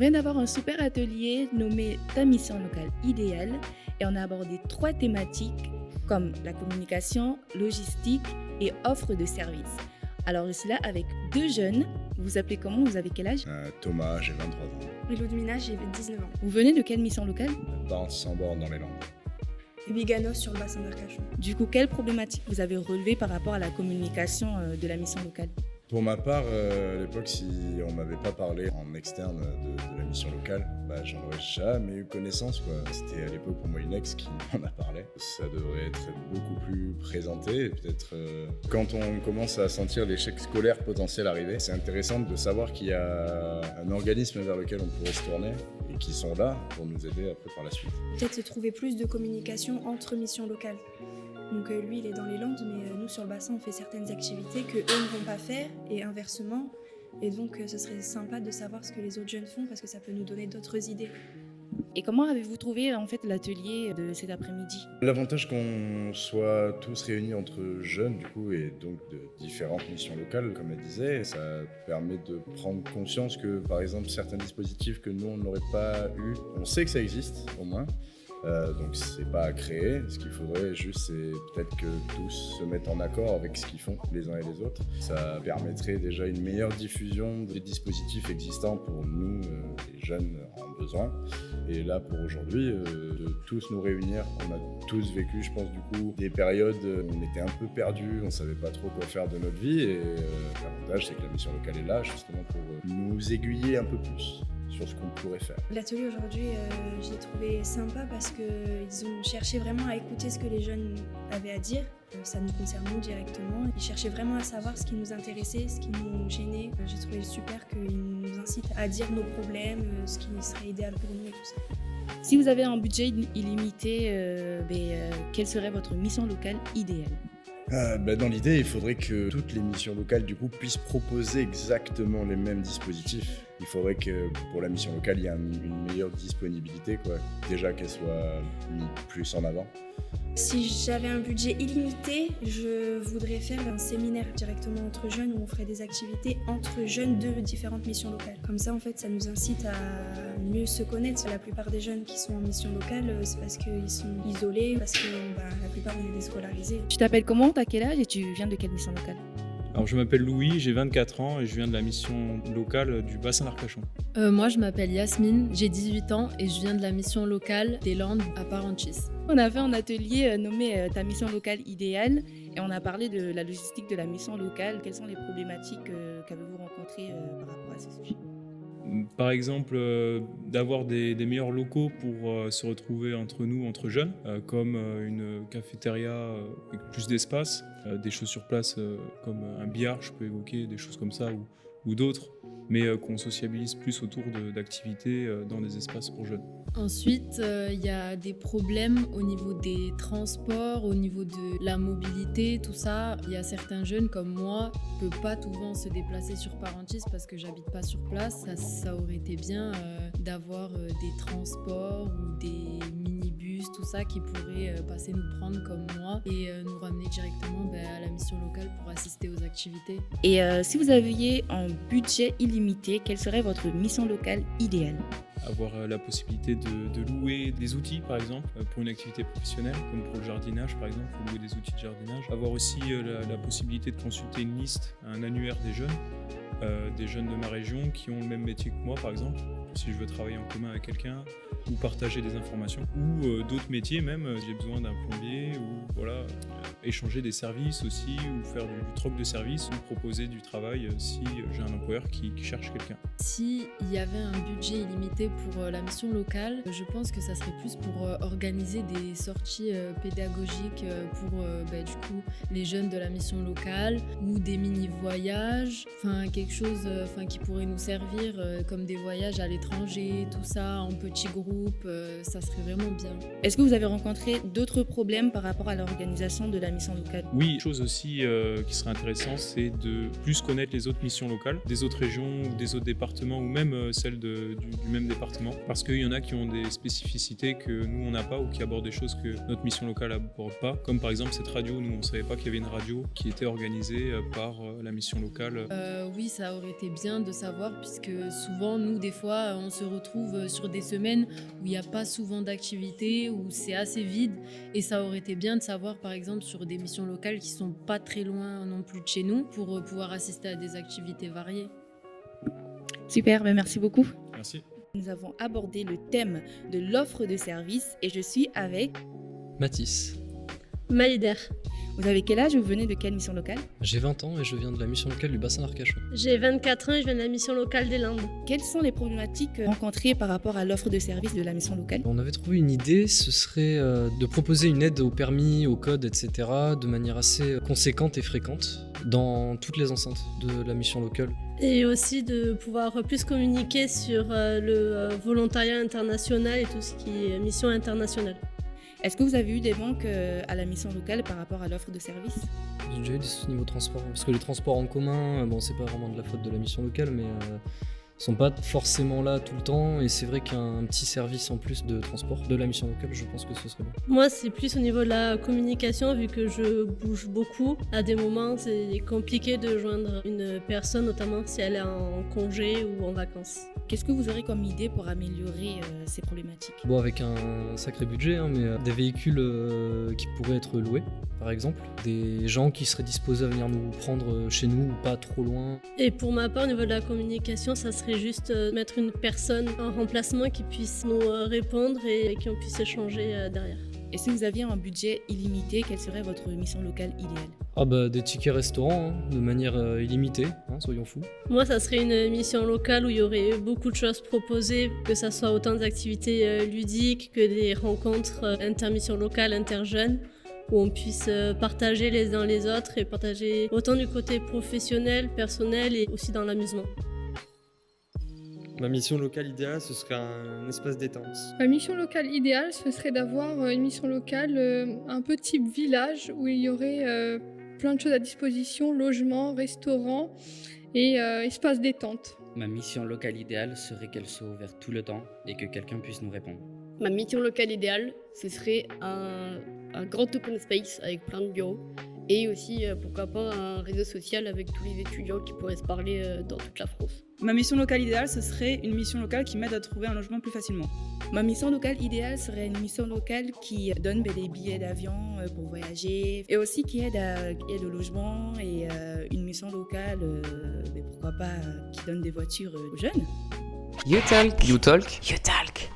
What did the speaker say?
vient d'avoir un super atelier nommé Ta mission locale idéale et on a abordé 3 thématiques comme la communication, logistique et offre de services. Alors je suis là avec 2 jeunes. Vous vous appelez comment? Vous avez quel âge? Thomas, j'ai 23 ans. Et Ludmina, j'ai 19 ans. Vous venez de quelle mission locale? Dans sans bornes dans les Landes. Et Biganos sur le bassin d'Arcachon. Du coup, quelles problématiques vous avez relevées par rapport à la communication de la mission locale? Pour ma part, à l'époque, si on m'avait pas parlé en externe de la mission locale, j'en aurais jamais eu connaissance, quoi. C'était à l'époque pour moi une ex qui m'en a parlé. Ça devrait être beaucoup plus présenté. Et peut-être quand on commence à sentir l'échec scolaire potentiel arriver, c'est intéressant de savoir qu'il y a un organisme vers lequel on pourrait se tourner et qui sont là pour nous aider après par la suite. Peut-être se trouver plus de communication entre missions locales. Donc lui, il est dans les Landes, mais nous, sur le bassin, on fait certaines activités qu'eux ne vont pas faire, et inversement. Et donc, ce serait sympa de savoir ce que les autres jeunes font, parce que ça peut nous donner d'autres idées. Et comment avez-vous trouvé en fait l'atelier de cet après-midi? L'avantage qu'on soit tous réunis entre jeunes, du coup, et donc de différentes missions locales, comme elle disait, ça permet de prendre conscience que, par exemple, certains dispositifs que nous, on n'aurait pas eu, on sait que ça existe, au moins. Donc c'est pas à créer, ce qu'il faudrait juste c'est peut-être que tous se mettent en accord avec ce qu'ils font les uns et les autres. Ça permettrait déjà une meilleure diffusion des dispositifs existants pour nous, les jeunes en besoin. Et là pour aujourd'hui, de tous nous réunir, on a tous vécu je pense du coup des périodes où on était un peu perdus, on savait pas trop quoi faire de notre vie et l'avantage c'est que la mission locale est là justement pour nous aiguiller un peu plus sur ce qu'on pourrait faire. L'atelier aujourd'hui, je l'ai trouvé sympa parce qu'ils ont cherché vraiment à écouter ce que les jeunes avaient à dire. Ça nous concerne nous directement. Ils cherchaient vraiment à savoir ce qui nous intéressait, ce qui nous gênait. J'ai trouvé super qu'ils nous incitent à dire nos problèmes, ce qui serait idéal pour nous et tout ça. Si vous avez un budget illimité, quelle serait votre mission locale idéale? Dans l'idée, il faudrait que toutes les missions locales du coup puissent proposer exactement les mêmes dispositifs. Il faudrait que pour la mission locale, il y ait une meilleure disponibilité, quoi. Déjà qu'elle soit mise plus en avant. Si j'avais un budget illimité, je voudrais faire un séminaire directement entre jeunes où on ferait des activités entre jeunes de différentes missions locales. Comme ça, en fait, ça nous incite à mieux se connaître. La plupart des jeunes qui sont en mission locale, c'est parce qu'ils sont isolés, parce que la plupart on est déscolarisés. Tu t'appelles comment? T'as quel âge et tu viens de quelle mission locale? Alors je m'appelle Louis, j'ai 24 ans et je viens de la mission locale du bassin d'Arcachon. Moi je m'appelle Yasmine, j'ai 18 ans et je viens de la mission locale des Landes à Paranchis. On a fait un atelier nommé Ta mission locale idéale et on a parlé de la logistique de la mission locale. Quelles sont les problématiques qu'avez-vous rencontrées par rapport à ce sujet? Par exemple, d'avoir des meilleurs locaux pour se retrouver entre nous, entre jeunes, comme une cafétéria avec plus d'espace, des choses sur place comme un billard, je peux évoquer des choses comme ça ou d'autres, mais qu'on sociabilise plus autour d'activités dans des espaces pour jeunes. Ensuite, il y a des problèmes au niveau des transports, au niveau de la mobilité, tout ça. Il y a certains jeunes comme moi qui ne peuvent pas souvent se déplacer sur Paranchis parce que j'habite pas sur place. Ça aurait été bien d'avoir des transports ou des minibus, tout ça, qui pourraient passer nous prendre comme moi et nous ramener directement à la mission locale pour assister aux activités. Et si vous aviez un budget illimité, quelle serait votre mission locale idéale? Avoir la possibilité de louer des outils, par exemple, pour une activité professionnelle, comme pour le jardinage, par exemple, louer des outils de jardinage. Avoir aussi la possibilité de consulter une liste, un annuaire des jeunes de ma région qui ont le même métier que moi, par exemple, si je veux travailler en commun avec quelqu'un, ou partager des informations, ou d'autres métiers même, j'ai besoin d'un plombier, ou voilà, échanger des services aussi, ou faire du troc de services, ou proposer du travail si j'ai un employeur qui cherche quelqu'un. S'il y avait un budget illimité pour la mission locale, je pense que ça serait plus pour organiser des sorties pédagogiques pour du coup les jeunes de la mission locale, ou des mini-voyages, quelque chose qui pourrait nous servir comme des voyages à l'étranger, tout ça en petits groupes, ça serait vraiment bien. Est-ce que vous avez rencontré d'autres problèmes par rapport à l'organisation de la mission locale? Oui, une chose aussi qui serait intéressante, c'est de plus connaître les autres missions locales, des autres régions ou des autres départements, ou même celles du même département, parce qu'il y en a qui ont des spécificités que nous on n'a pas, ou qui abordent des choses que notre mission locale n'aborde pas, comme par exemple cette radio. Nous on ne savait pas qu'il y avait une radio qui était organisée par la mission locale. Oui, ça aurait été bien de savoir, puisque souvent nous des fois on se retrouve sur des semaines où il n'y a pas souvent d'activités, où c'est assez vide. Et ça aurait été bien de savoir, par exemple, sur des missions locales qui sont pas très loin non plus de chez nous, pour pouvoir assister à des activités variées. Super, merci beaucoup. Merci. Nous avons abordé le thème de l'offre de services et je suis avec... Mathis. Maïder. Vous avez quel âge et vous venez de quelle mission locale? J'ai 20 ans et je viens de la mission locale du bassin d'Arcachon. J'ai 24 ans et je viens de la mission locale des Landes. Quelles sont les problématiques rencontrées par rapport à l'offre de services de la mission locale? On avait trouvé une idée, ce serait de proposer une aide au permis, au code, etc. de manière assez conséquente et fréquente dans toutes les enceintes de la mission locale. Et aussi de pouvoir plus communiquer sur le volontariat international et tout ce qui est mission internationale. Est-ce que vous avez eu des manques à la mission locale par rapport à l'offre de services? J'ai déjà eu des soucis niveau transport, parce que les transports en commun, bon, c'est pas vraiment de la faute de la mission locale, mais sont pas forcément là tout le temps, et c'est vrai qu'un petit service en plus de transport de la mission locale, je pense que ce serait bien. Moi, c'est plus au niveau de la communication, vu que je bouge beaucoup. À des moments, c'est compliqué de joindre une personne, notamment si elle est en congé ou en vacances. Qu'est-ce que vous aurez comme idée pour améliorer ces problématiques? Bon, avec un sacré budget, hein, mais des véhicules qui pourraient être loués, par exemple, des gens qui seraient disposés à venir nous prendre chez nous ou pas trop loin. Et pour ma part, au niveau de la communication, ça serait juste mettre une personne en remplacement qui puisse nous répondre et qui on puisse échanger derrière. Et si vous aviez un budget illimité, quelle serait votre mission locale idéale? Ah bah des tickets restaurants, hein, de manière illimitée, hein, soyons fous. Moi, ça serait une mission locale où il y aurait beaucoup de choses proposées, que ça soit autant d'activités ludiques que des rencontres intermissions locales, interjeunes, où on puisse partager les uns les autres et partager autant du côté professionnel, personnel et aussi dans l'amusement. Ma mission locale idéale, ce serait un espace détente. Ma mission locale idéale, ce serait d'avoir une mission locale un peu type village où il y aurait plein de choses à disposition, logement, restaurant et espace détente. Ma mission locale idéale serait qu'elle soit ouverte tout le temps et que quelqu'un puisse nous répondre. Ma mission locale idéale, ce serait un grand open space avec plein de bureaux et aussi, pourquoi pas, un réseau social avec tous les étudiants qui pourraient se parler dans toute la France. Ma mission locale idéale, ce serait une mission locale qui m'aide à trouver un logement plus facilement. Ma mission locale idéale serait une mission locale qui donne des billets d'avion pour voyager et aussi qui aide au logement et une mission locale, pourquoi pas, qui donne des voitures aux jeunes. You Talk. You Talk. You Talk.